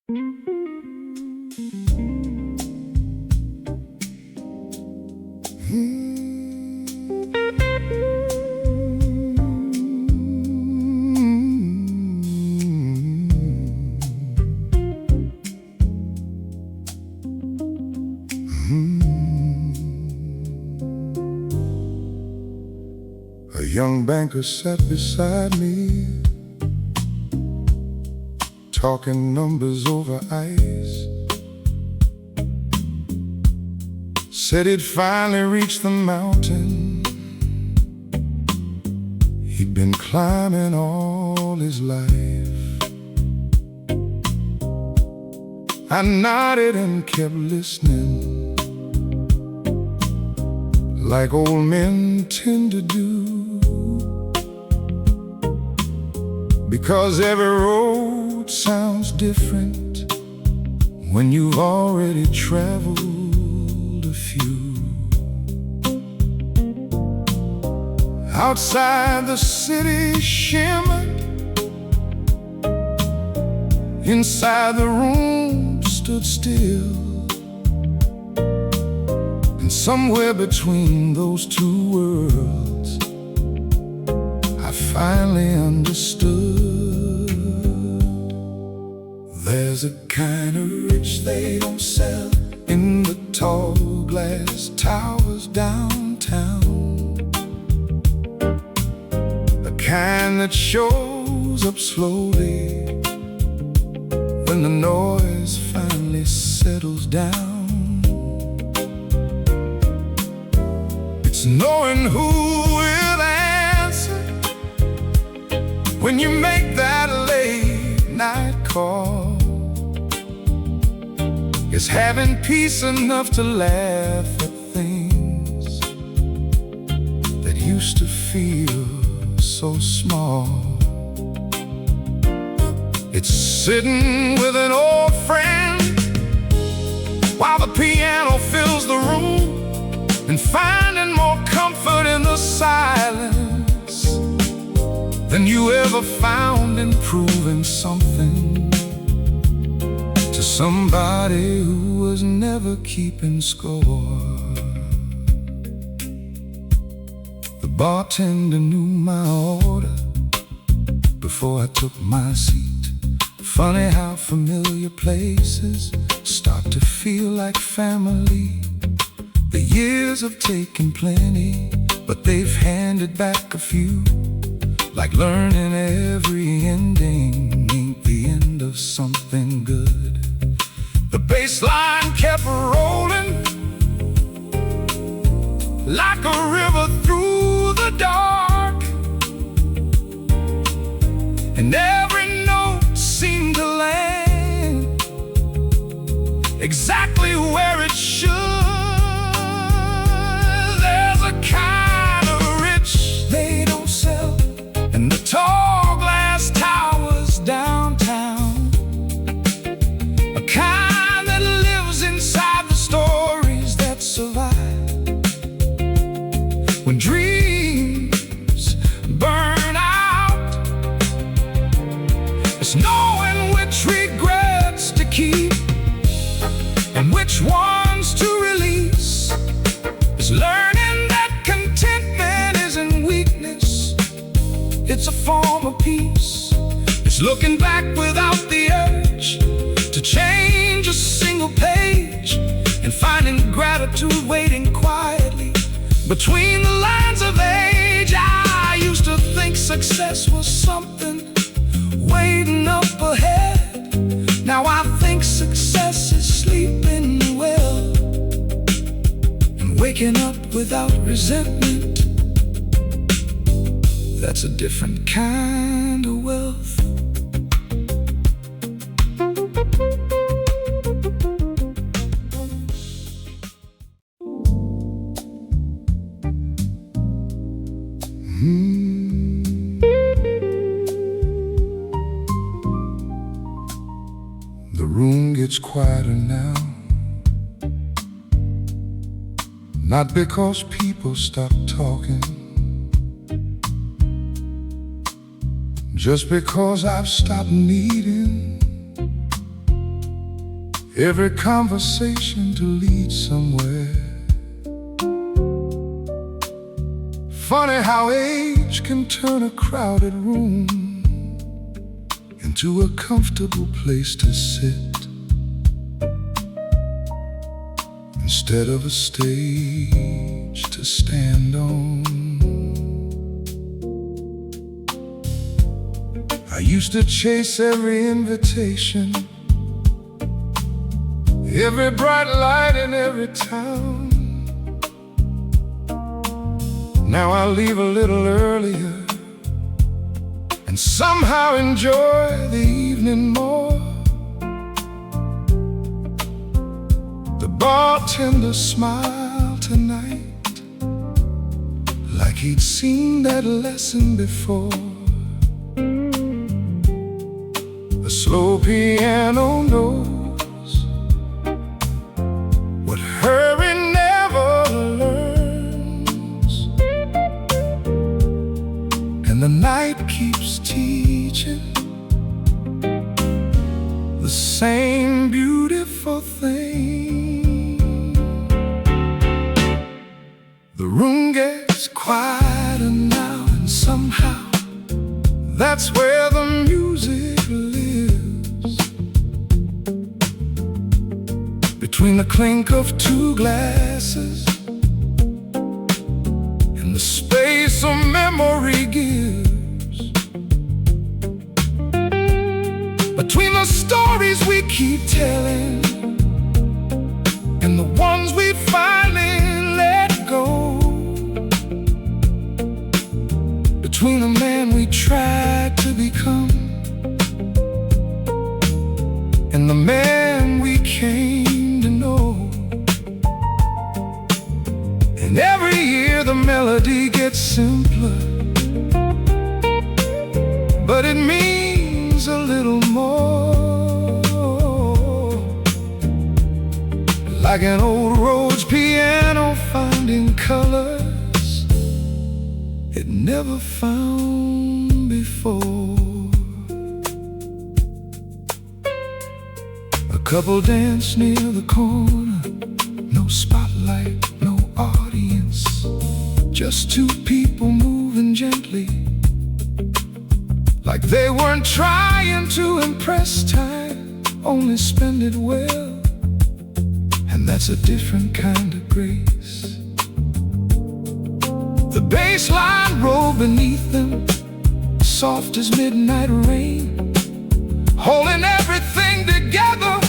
A young banker sat beside me, talking numbers over ice. Said he'd finally reached the mountain he'd been climbing all his life. I nodded and kept listening, like old men tend to do, because every road sounds different when you've already traveled a few. Outside the city shimmered, inside the room stood still. And somewhere between those two worlds, I finally understood. There's a kind of rich they don't sell in the tall glass towers downtown, the kind that shows up slowly when the noise finally settles down. It's knowing who will answer when you make that late night call. It's having peace enough to laugh at things that used to feel so small. It's sitting with an old friend while the piano fills the room, and finding more comfort in the silence than you ever found in proving something to somebody who was never keeping score. The bartender knew my order before I took my seat. Funny how familiar places start to feel like family. The years have taken plenty, but they've handed back a few. Like learning every ending ain't the end of something good. The bass line kept rolling like a river through the dark, and every note seemed to land exactly where it should. There's a kind of rich they don't sell in the tall glass towers downtown, a kind that lives inside the stories that survive. When dreams burn out, it's knowing which regrets to keep and which ones to release. It's learning that contentment isn't weakness, it's a form of peace. It's looking back without the urge to change a single page, and finding gratitude waiting quietly between the lines of age. I used to think success was something waiting up ahead. Now I think success is sleeping well and waking up without resentment. That's a different kind of wealth. The room gets quieter now, not because people stop talking, just because I've stopped needing every conversation to lead somewhere. Funny how age can turn a crowded room into a comfortable place to sit, instead of a stage to stand on. I used to chase every invitation, every bright light in every town. Now I leave a little earlier and somehow enjoy the evening more. The bartender smiled tonight, like he'd seen that lesson before. A slow piano knows what hurry never learns, and the night keeps teaching the same beautiful thing. The room gets quieter now, and somehow that's where the music lives. Between the clink of two glasses and the space a memory gives, between the stories we keep telling and the ones we finally let go, between the man we tried to become and the man we came to know. And every year the melody gets simpler, but it means a little more. Like an old Rhodes piano finding colors it never found before. A couple dance near the corner, no spotlight, no audience, just two people moving gently, like they weren't trying to impress time, only spend it well. And that's a different kind of grace. The bass line rolled beneath them, soft as midnight rain, holding everything together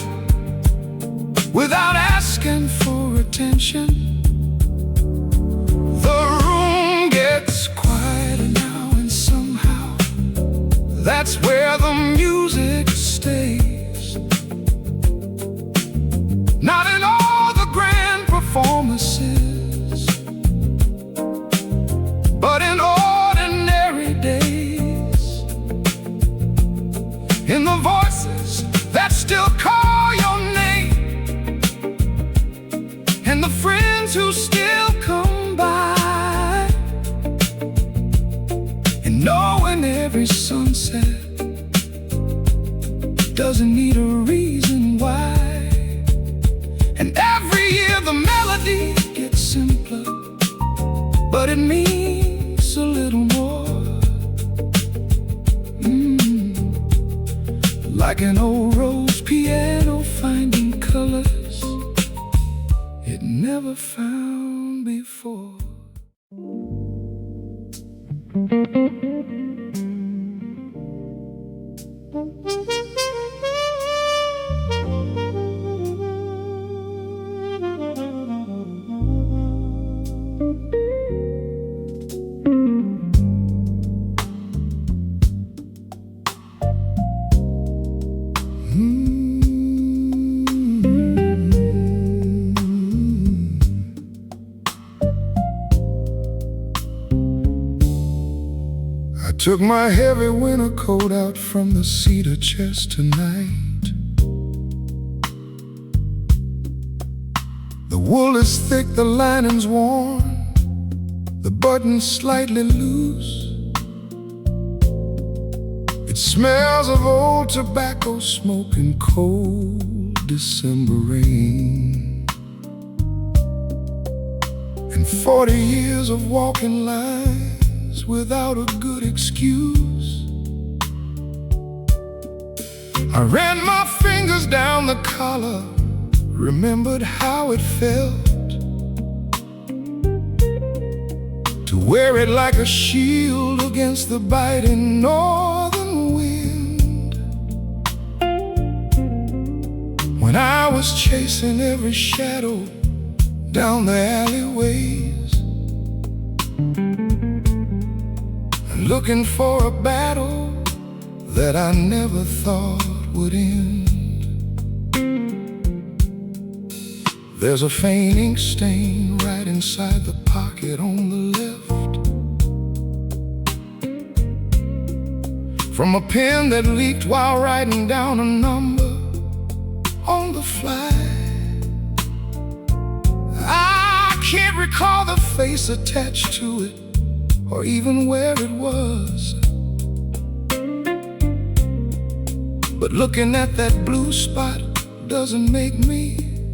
without asking for attention. The room gets quieter now, and somehow that's where the music stays. Not in all the grand performances, but in ordinary days, in the voices that still call your name, and the friends who still come by, and knowing every sunset doesn't need a reason why. And every year the melody gets simpler, but it means a little more. Like an old Rhodes piano finding colors it never found before. Took my heavy winter coat out from the cedar chest tonight. The wool is thick, the lining's worn, the button's slightly loose. It smells of old tobacco smoke and cold December rain. And 40 years of walking lines without a good excuse. I ran my fingers down the collar, remembered how it felt to wear it like a shield against the biting northern wind. When I was chasing every shadow down the alleyways and looking for a battle that I never thought would end. There's a faint ink stain right inside the pocket on the left from a pen that leaked while writing down a number on the fly. I can't recall the face attached to it or even where it was, but looking at that blue spot doesn't make me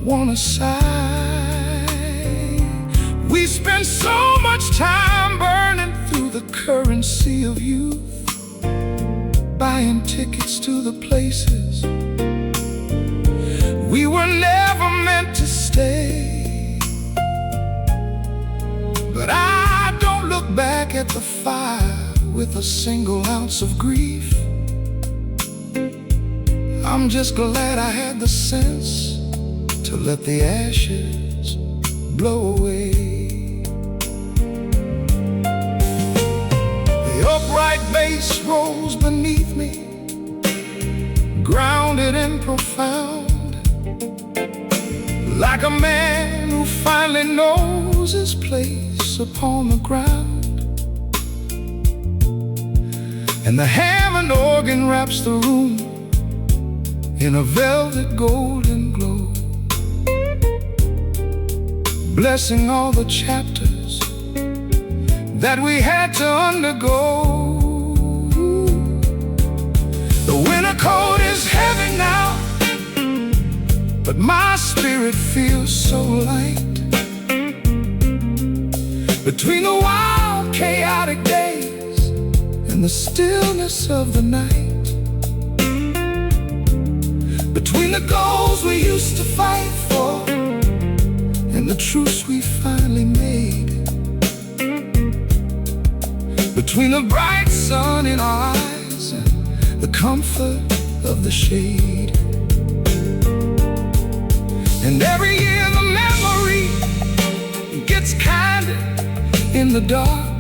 wanna sigh. We spend so much time burning through the currency of youth, buying tickets to the places we were never meant to stay. But I don't look back at the fire with a single ounce of grief. I'm just glad I had the sense to let the ashes blow away. The upright bass rolls beneath me, grounded and profound, like a man who finally knows his place upon the ground. And the Hammond organ wraps the room in a velvet golden glow, blessing all the chapters that we had to undergo. The winter coat is heavy now, but my spirit feels so light. Between the wild, chaotic days and the stillness of the night, between the goals we used to fight for and the truce we finally made, between the bright sun in our eyes and the comfort of the shade. And every year the memory gets kinder in the dark,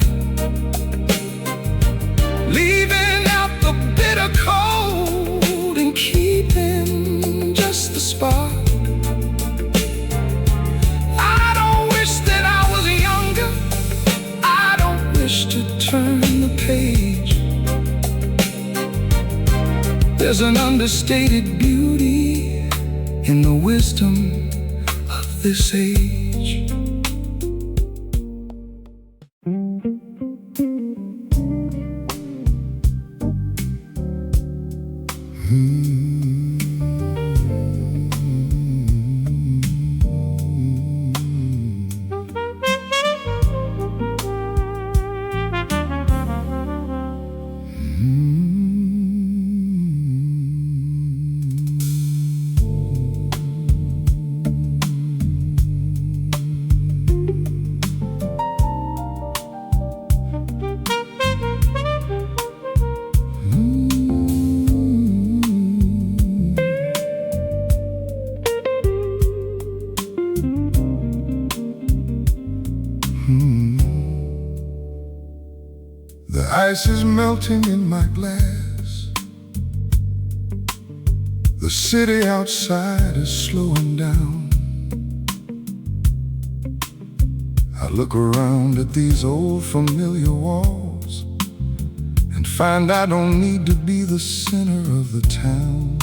leaving out the bitter cold and keeping just the spark. I don't wish that I was younger, I don't wish to turn the page. There's an understated beauty in the wisdom of this age. The ice is melting in my glass. The city outside is slowing down. I look around at these old familiar walls and find I don't need to be the center of the town.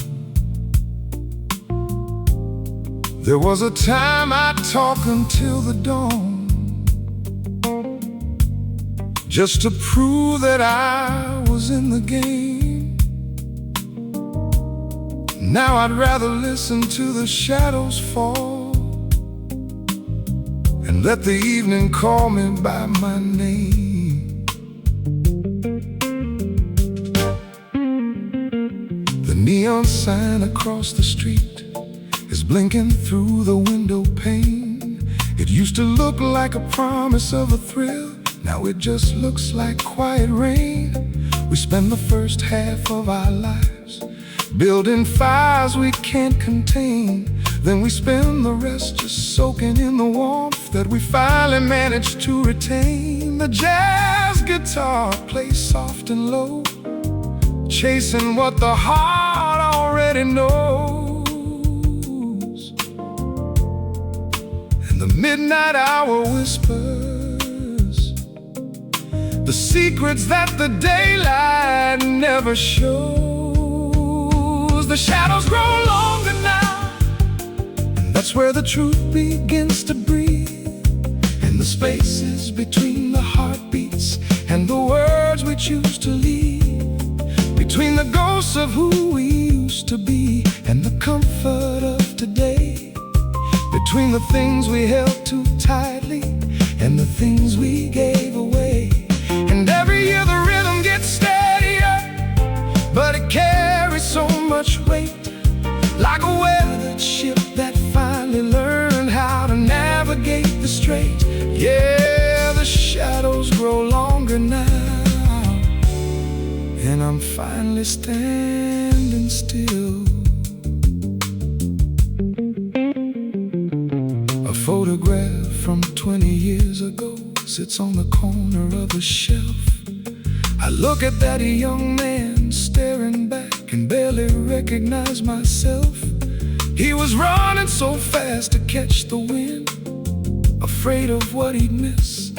There was a time I'd talk until the dawn, just to prove that I was in the game. Now I'd rather listen to the shadows fall and let the evening call me by my name. The neon sign across the street is blinking through the window pane. It used to look like a promise of a thrill. Now it just looks like quiet rain. We spend the first half of our lives building fires we can't contain. Then we spend the rest just soaking in the warmth that we finally managed to retain. The jazz guitar plays soft and low, chasing what the heart already knows. And the midnight hour whispers the secrets that the daylight never shows. The shadows grow longer now, and that's where the truth begins to breathe. In the spaces between the heartbeats and the words we choose to leave, between the ghosts of who we used to be and the comfort of today, between the things we held too tightly and the things we gave away. And every year the rhythm gets steadier, but it carries so much weight, like a weathered ship that finally learned how to navigate the strait. Yeah, the shadows grow longer now, and I'm finally standing still. A photograph from 20 years ago sits on the corner of a shelf. I look at that young man staring back and barely recognize myself. He was running so fast to catch the wind, afraid of what he'd miss.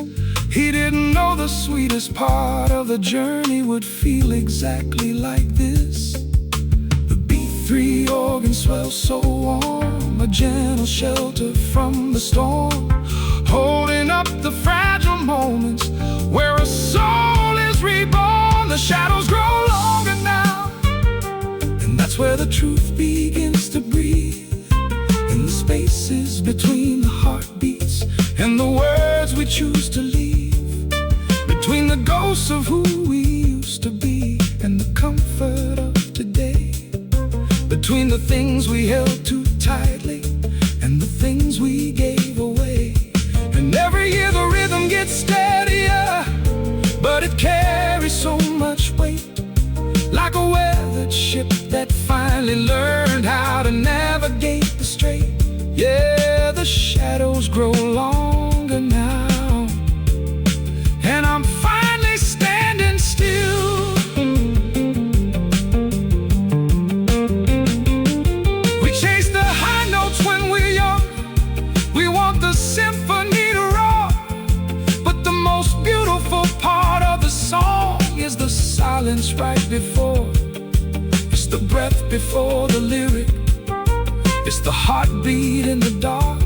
He didn't know the sweetest part of the journey would feel exactly like this. The B3 organ swells so warm, a gentle shelter from the storm, holding up the fragile moments where a soul is reborn. The shadows grow longer now, and that's where the truth begins to breathe. In the spaces between the heartbeats and the words we choose to leave, between the ghosts of who we used to be and the comfort of today, between the things we held too tightly and the things we gave away. And every year the rhythm gets steadier, but it carries so much weight, like a weathered ship that finally learned how to navigate the strait. Yeah, the shadows grow longer now, and I'm finally standing still. We chase the high notes when we're young, we want the symphony to roar, but the most beautiful part of the song is the silence right before. It's the breath before the lyric, it's the heartbeat in the dark.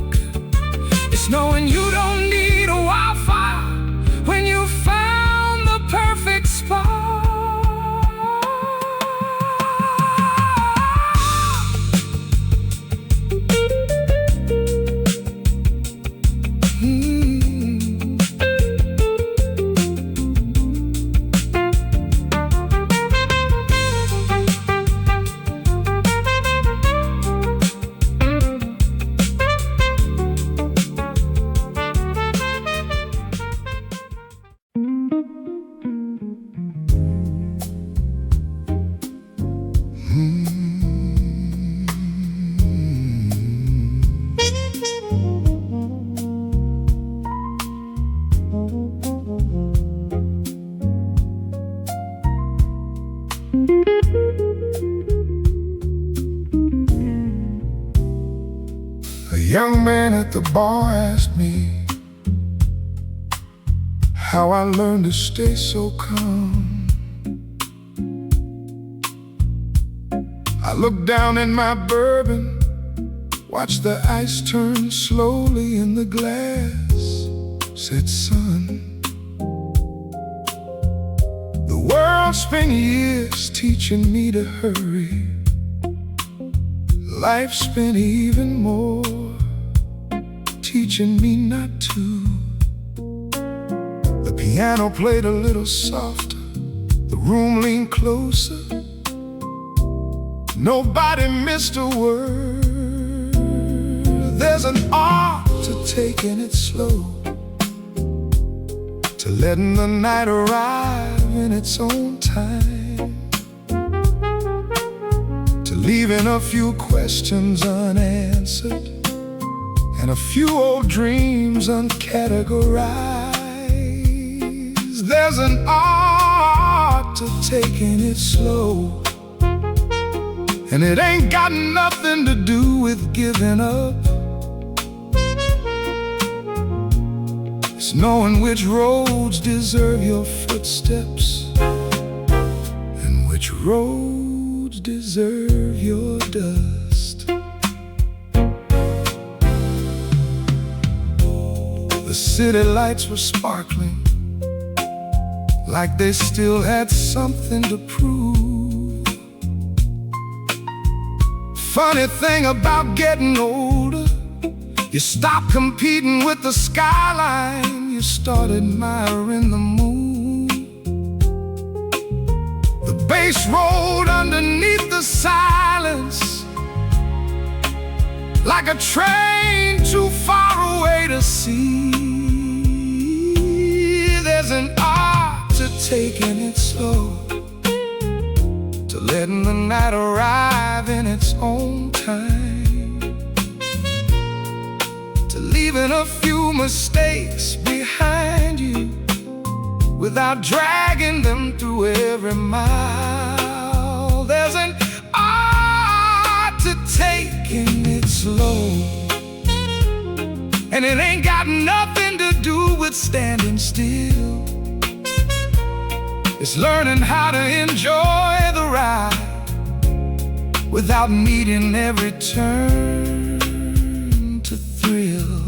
It's knowing you don't need a Wi-Fi when you found the perfect spot. A young man at the bar asked me how I learned to stay so calm. I looked down in my bourbon, watched the ice turn slowly in the glass, said, son, the world spent years teaching me to hurry, Life's been even more, teaching me not to. The piano played a little softer, the room leaned closer. Nobody missed a word. There's an art to taking it slow, to letting the night arrive in its own time, to leaving a few questions unanswered and a few old dreams uncategorized. There's an art to taking it slow, and it ain't got nothing to do with giving up. It's knowing which roads deserve your footsteps and which roads deserve your dust. The city lights were sparkling, like they still had something to prove. Funny thing about getting older, you stop competing with the skyline, you start admiring the moon. The bass rolled underneath the silence, like a train too far away to see. There's an art to taking it slow, to letting the night arrive in its own time, to leaving a few mistakes behind you without dragging them through every mile. There's an art to taking it slow, and it ain't got nothing to do with standing still. It's learning how to enjoy the ride without needing every turn to thrill.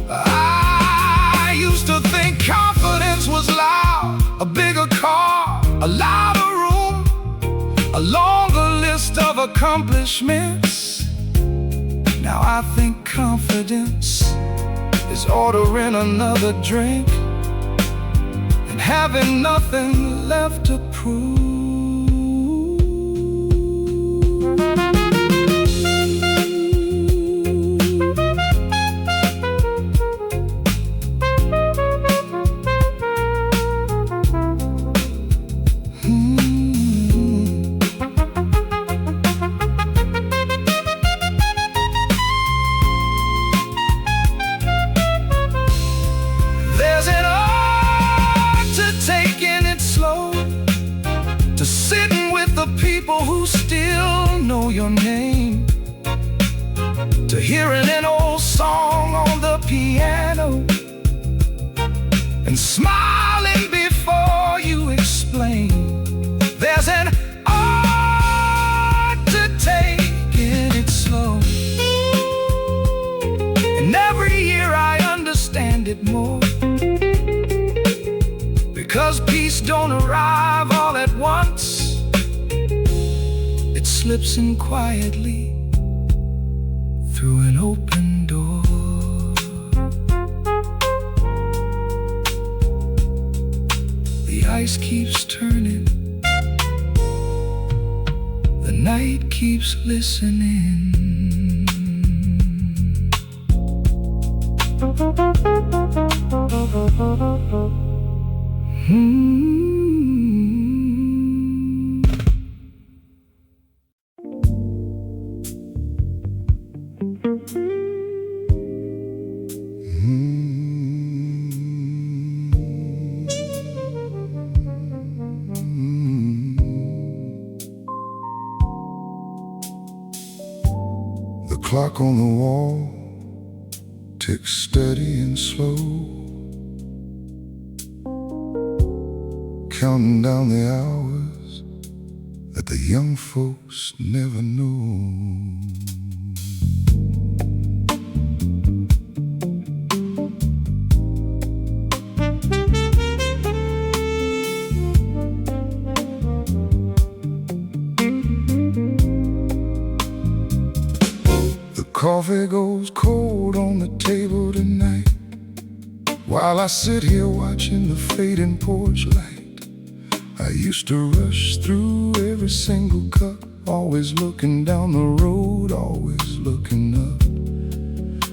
I used to think confidence was loud, a bigger car, a louder room, a longer list of accomplishments. Now I think confidence is ordering another drink and having nothing left to prove. There's an art to taking it slow, to sitting with the people who still know your name, to hearing an old song on the piano and smiling before you explain. There's an art to taking it slow, and every year I understand it more, because peace don't arrive all at once. It slips in quietly through an open door. The ice keeps turning, the night keeps listening. The clock on the wall ticks steady and slow, counting down the hours that the young folks never know. coffee goes cold on the table tonight, while I sit here watching the fading porch light. I used to rush through every single cup, always looking down the road, always looking up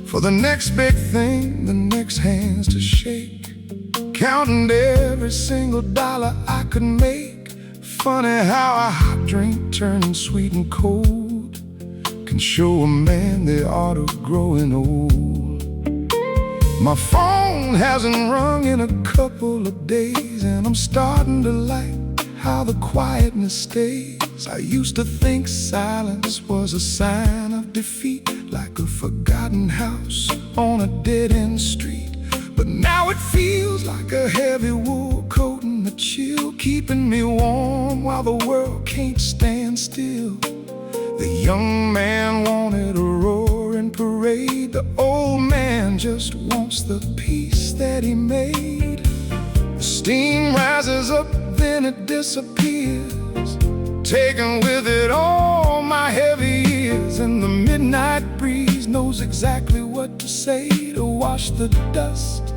for the next big thing, the next hands to shake, counting every single dollar I could make. Funny how a hot drink turning sweet and cold can show a man the art of growing old. My phone hasn't rung in a couple of days, and I'm starting to like how the quietness stays. I used to think silence was a sign of defeat, like a forgotten house on a dead-end street. But now it feels like a heavy wool coat and the chill, keeping me warm while the world can't stand still. The young man wanted a roaring parade, the old man just wants the peace that he made. The steam rises up, then it disappears, taking with it all my heavy years. And the midnight breeze knows exactly what to say to wash the dust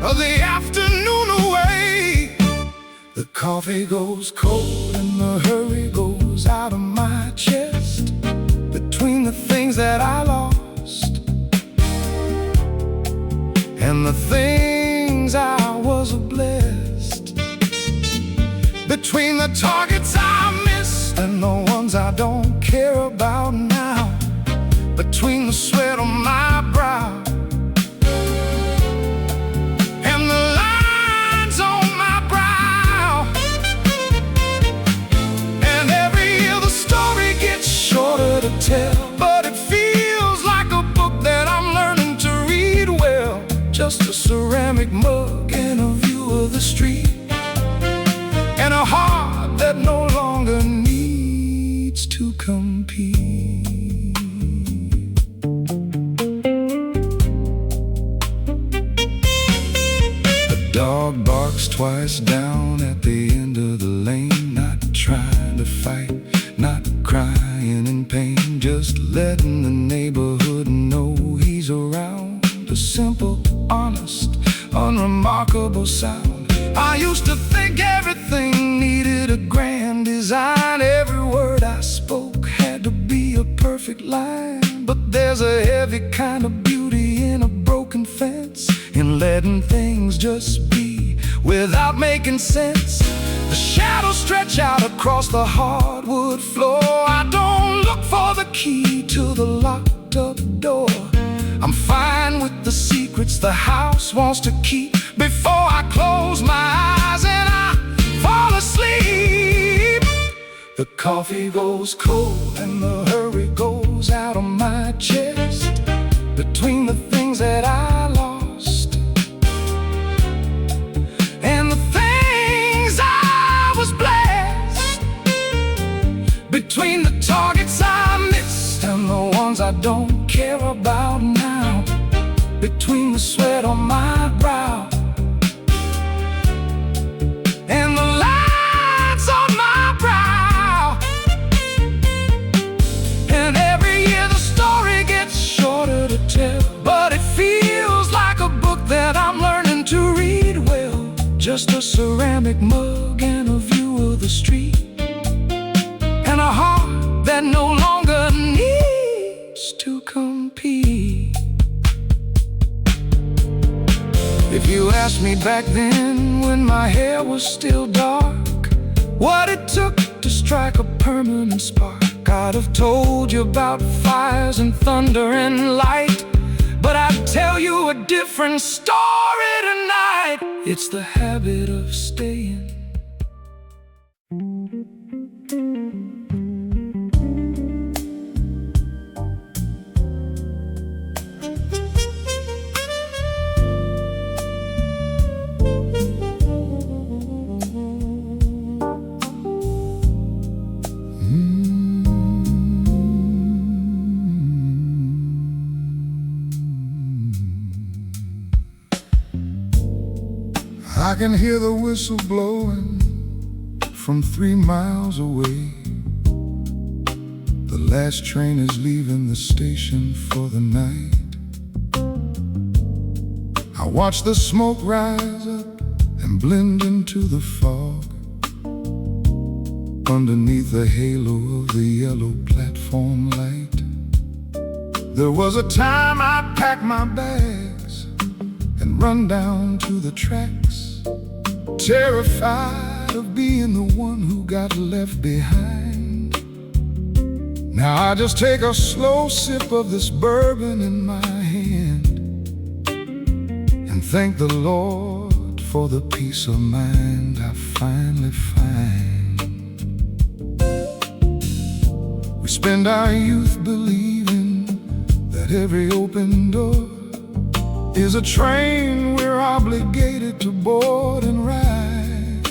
of the afternoon away. The coffee goes cold and the hurry goes out of my chest, between the things that I lost and the things I was blessed, between the targets I missed and the ones I don't care about now, between the sweat on my brow and the lines on my brow. And every year the story gets shorter to tell, but it feels like a book that I'm learning to read well. Just a ceramic mug and a view of the street, and a heart that no longer needs to compete. The dog barks twice down at the end of the lane, not trying to fight, not crying in pain, just letting the neighborhood know he's around. A simple, honest, unremarkable sound. I used to think everything needed a grand design, every word I spoke had to be a perfect line. But there's a heavy kind of beauty in a broken fence, in letting things just be without making sense. The shadows stretch out across the hardwood floor. I don't look for the key to the locked up door. I'm fine with the secrets the house wants to keep before I close my eyes and I fall asleep. The coffee goes cold and the hurry goes out of my chest, between the things that I lost and the things I was blessed, between the targets I missed and the ones I don't care about now, between the sweat on my brow and the lines on my brow. And every year the story gets shorter to tell, but it feels like a book that I'm learning to read well. Just a ceramic mug and a view of the street, and a heart that no longer needs to compete. If you asked me back then, when my hair was still dark, what it took to strike a permanent spark, I'd have told you about fires and thunder and light. But I'd tell you a different story tonight. It's the habit of staying. I can hear the whistle blowing from 3 miles away. The last train is leaving the station for the night. I watch the smoke rise up and blend into the fog. Underneath the halo of the yellow platform light, there was a time I'd pack my bags and run down to the tracks, terrified of being the one who got left behind. Now I just take a slow sip of this bourbon in my hand and thank the Lord for the peace of mind I finally find. We spend our youth believing that every open door is a train we're obligated to board and ride.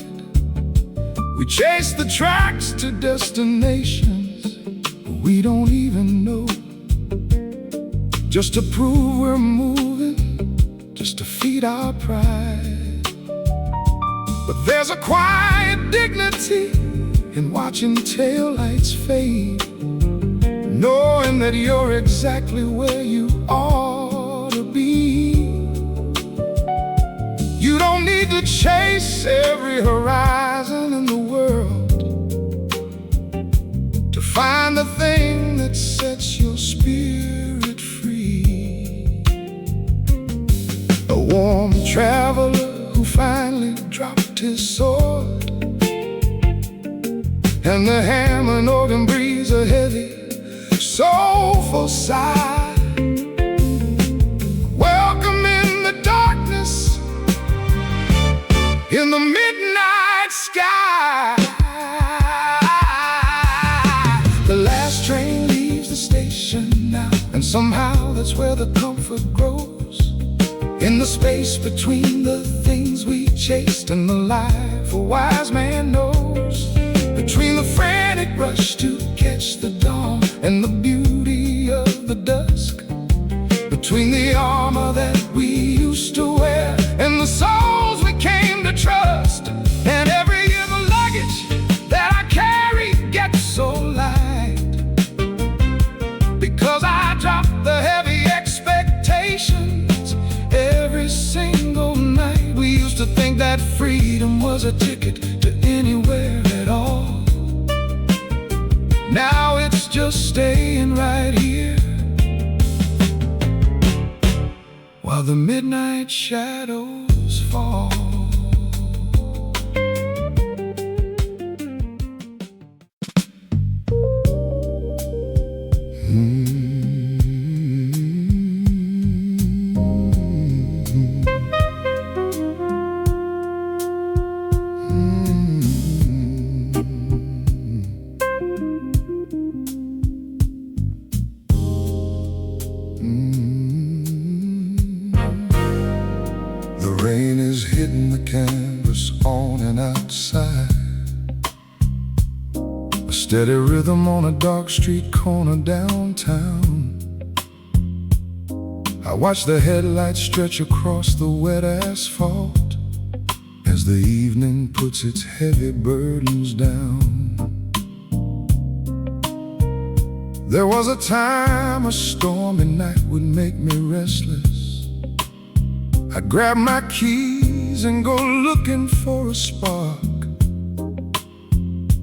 We chase the tracks to destinations we don't even know, just to prove we're moving, just to feed our pride. But there's a quiet dignity in watching taillights fade, knowing that you're exactly where you ought to be. You don't need to chase every horizon in the world to find the thing that sets your spirit free. A warm traveler who finally dropped his sword, and the hammer and organ breeze a heavy, soulful sigh, welcoming the darkness in the midnight sky. The last train leaves the station now, and somehow that's where the comfort grows, in the space between the things we chased and the life a wise man knows. Between the frantic rush to catch the dawn and the beauty of the dusk, between the armor that we used to wear and the souls we came to trust. And every year the luggage that I carry gets so light, because I dropped the heavy expectations every single night. We used to think that freedom was a ticket to anywhere at all. Now it's just staying right here while the midnight shadows fall. The rain is hitting the canvas on and outside, a steady rhythm on a dark street corner downtown. I watch the headlights stretch across the wet asphalt as the evening puts its heavy burdens down. There was a time a stormy night would make me restless. I'd grab my keys and go looking for a spark.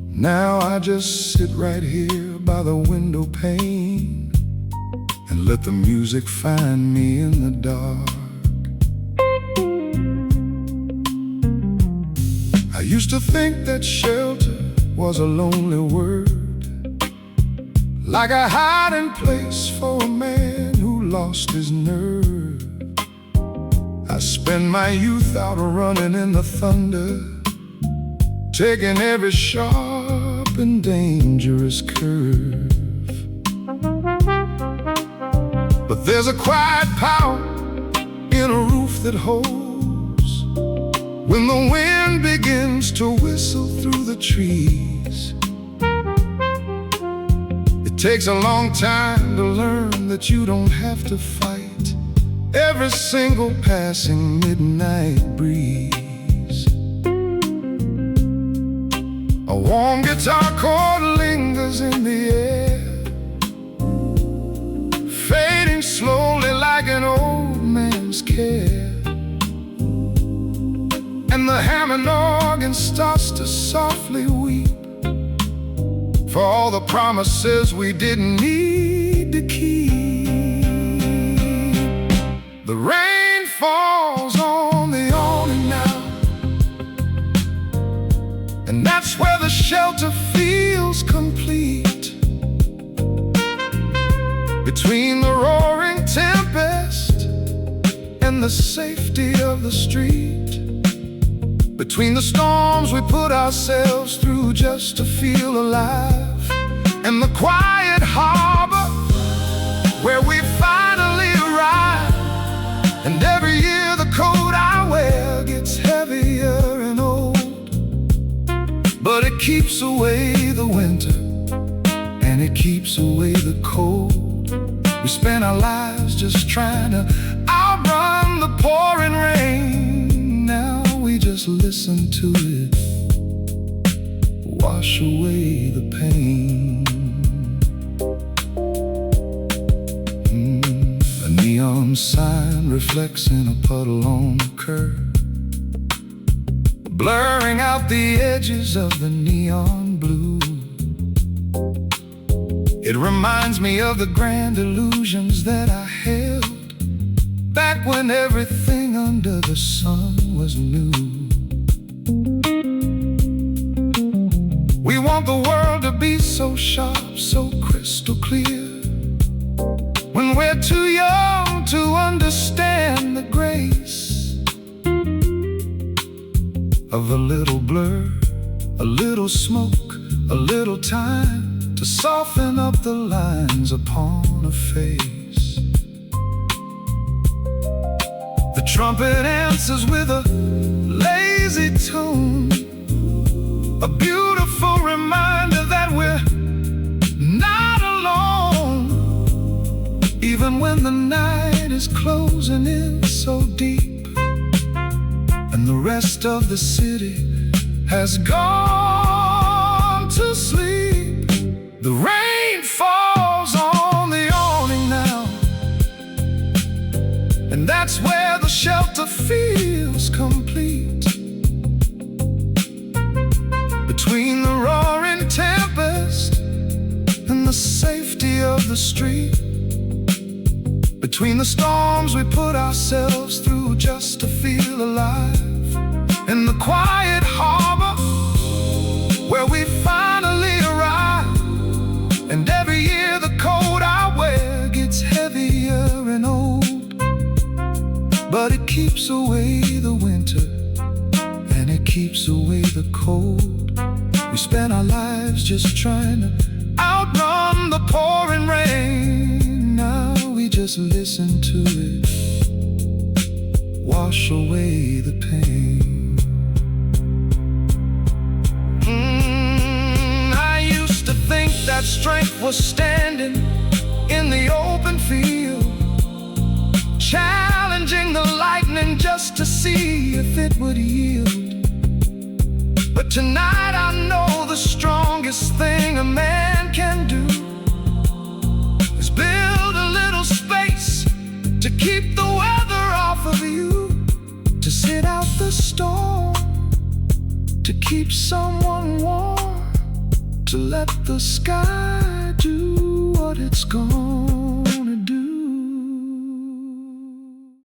Now I just sit right here by the window pane and let the music find me in the dark. I used to think that shelter was a lonely word, like a hiding place for a man who lost his nerve. I spend my youth out running in the thunder, taking every sharp and dangerous curve. But there's a quiet power in a roof that holds when the wind begins to whistle through the trees. It takes a long time to learn that you don't have to fight every single passing midnight breeze. A warm guitar chord lingers in the air, the Hammond organ starts to softly weep for all the promises we didn't need to keep. The rain falls on the awning now, and that's where the shelter feels complete. Between the roaring tempest and the safety of the street, between the storms we put ourselves through just to feel alive, and the quiet harbor where we finally arrive. And every year the coat I wear gets heavier and old, but it keeps away the winter, and it keeps away the cold. We spend our lives just trying to outrun the pouring rain. Now we just listen to it wash away the pain. A neon sign reflects in a puddle on the curb, blurring out the edges of the neon blue. It reminds me of the grand illusions that I held back when everything under the sun was new. We want the world to be so sharp, so crystal clear, when we're too young to understand the grace of a little blur, a little smoke, a little time to soften up the lines upon a face. The trumpet answers with a lazy tune, a beautiful reminder that we're not alone, even when the night is closing in so deep, and the rest of the city has gone to sleep. The rain falls on the awning now, and that's where the shelter feels complete. Between the roaring tempest and the safety of the street, between the storms we put ourselves through just to feel alive, and the quiet harbor where we finally arrive. And every year the coat I wear gets heavier and old, but it keeps away the winter, and it keeps away the cold. We spend our lives just trying to outrun the pouring rain. Now we just listen to it wash away the pain. Think that strength was standing in the open field, challenging the lightning just to see if it would yield. But tonight I know the strongest thing a man can do is build a little space to keep the weather off of you, to sit out the storm, to keep someone warm, to let the sky do what it's gonna